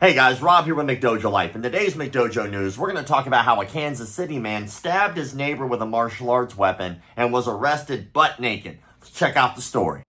Hey guys, Rob here with McDojoLife. In today's McDojo news, we're going to talk about how a Kansas City man stabbed his neighbor with a martial arts weapon and was arrested butt naked. Let's check out the story.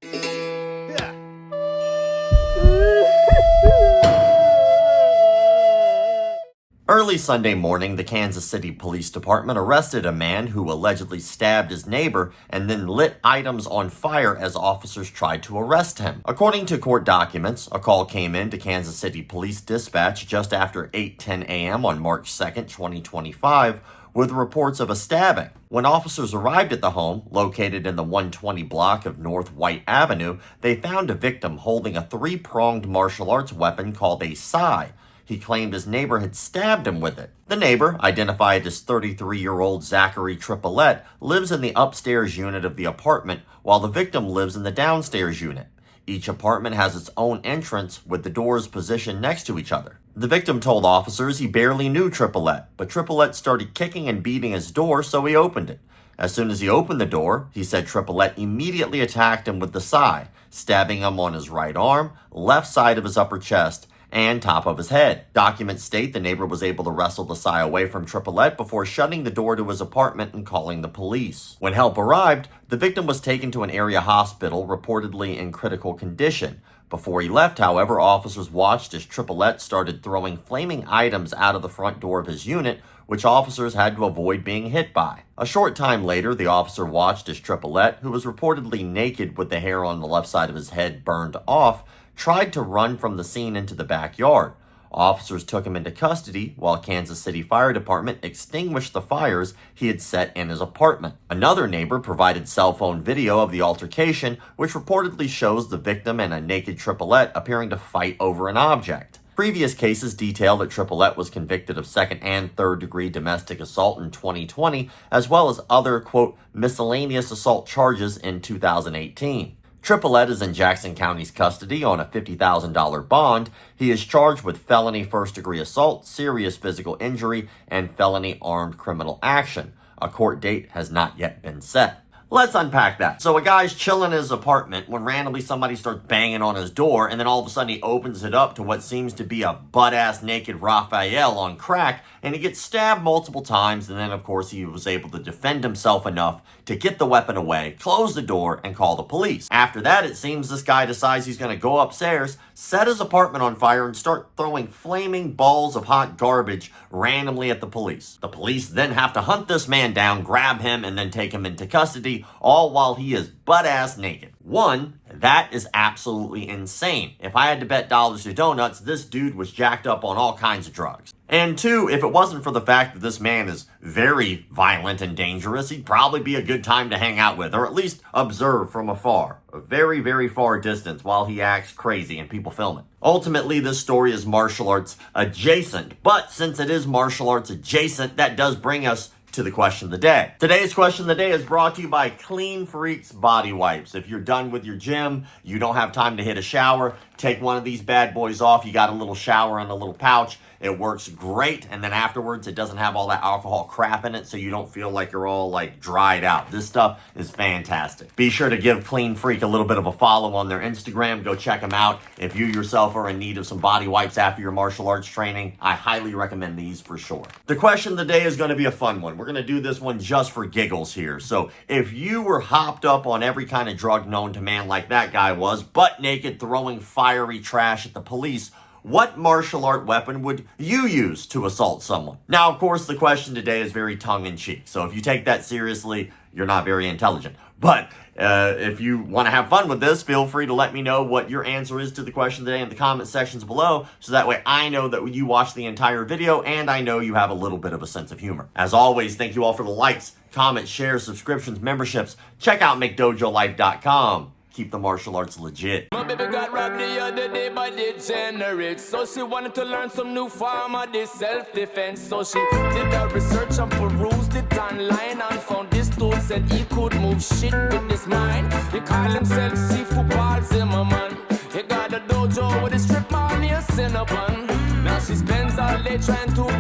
Early Sunday morning, the Kansas City Police Department arrested a man who allegedly stabbed his neighbor and then lit items on fire as officers tried to arrest him. According to court documents, a call came in to Kansas City Police Dispatch just after 8:10 a.m. on March 2nd, 2025, with reports of a stabbing. When officers arrived at the home, located in the 120 block of North White Avenue, they found a victim holding a three-pronged martial arts weapon called a sai. He claimed his neighbor had stabbed him with it. The neighbor, identified as 33-year-old Zachary Triplett, lives in the upstairs unit of the apartment, while the victim lives in the downstairs unit. Each apartment has its own entrance, with the doors positioned next to each other. The victim told officers he barely knew Triplett, but Triplett started kicking and beating his door, so he opened it. As soon as he opened the door, he said Triplett immediately attacked him with the sai, stabbing him on his right arm, left side of his upper chest, and top of his head. Documents state the neighbor was able to wrestle the sai away from Triplett before shutting the door to his apartment and calling the police. When help arrived, the victim was taken to an area hospital, reportedly in critical condition. Before he left, however, officers watched as Triplett started throwing flaming items out of the front door of his unit, which officers had to avoid being hit by. A short time later, the officer watched as Triplett, who was reportedly naked with the hair on the left side of his head burned off, tried to run from the scene into the backyard. Officers took him into custody while Kansas City Fire Department extinguished the fires he had set in his apartment. Another neighbor provided cell phone video of the altercation, which reportedly shows the victim and a naked Triplett appearing to fight over an object. Previous cases detail that Triplett was convicted of second and third degree domestic assault in 2020, as well as other, quote, miscellaneous assault charges in 2018. Triplett is in Jackson County's custody on a $50,000 bond. He is charged with felony first-degree assault, serious physical injury, and felony armed criminal action. A court date has not yet been set. Let's unpack that. So a guy's chilling in his apartment when randomly somebody starts banging on his door, and then all of a sudden he opens it up to what seems to be a butt-ass naked Raphael on crack, and he gets stabbed multiple times, and then of course he was able to defend himself enough to get the weapon away, close the door, and call the police. After that, it seems this guy decides he's going to go upstairs, set his apartment on fire, and start throwing flaming balls of hot garbage randomly at the police. The police then have to hunt this man down, grab him, and then take him into custody, all while he is butt-ass naked. One, that is absolutely insane. If I had to bet dollars to donuts, this dude was jacked up on all kinds of drugs. And two, if it wasn't for the fact that this man is very violent and dangerous, he'd probably be a good time to hang out with, or at least observe from afar, a very, very far distance while he acts crazy and people film it. Ultimately, this story is martial arts adjacent, but since it is martial arts adjacent, that does bring us to the question of the day. Today's question of the day is brought to you by Clean Freaks Body Wipes. If you're done with your gym, you don't have time to hit a shower, take one of these bad boys off. You got a little shower in a little pouch. It works great, and then afterwards it doesn't have all that alcohol crap in it, so you don't feel like you're all like dried out. This stuff is fantastic. Be sure to give Clean Freak a little bit of a follow on their Instagram. Go check them out. If you yourself are in need of some body wipes after your martial arts training, I highly recommend these for sure. The question of the day is going to be a fun one. We're going to do this one just for giggles here. So if you were hopped up on every kind of drug known to man like that guy was, butt naked, throwing fiery trash at the police, what martial art weapon would you use to assault someone? Now, of course, the question today is very tongue-in-cheek, so if you take that seriously, you're not very intelligent. But if you want to have fun with this, feel free to let me know what your answer is to the question today in the comment sections below, so that way I know that you watched the entire video and I know you have a little bit of a sense of humor. As always, thank you all for the likes, comments, shares, subscriptions, memberships. Check out McDojoLife.com. Keep the martial arts legit. My baby got robbed the other day by degenerates, so she wanted to learn some new form of this self-defense. So she did her research and perused it online and found this tool said he could move shit with his mind. He call himself Seafood Paul Zimmerman. He got a dojo with a strip on near Cinnabon. Now she spends all day trying to break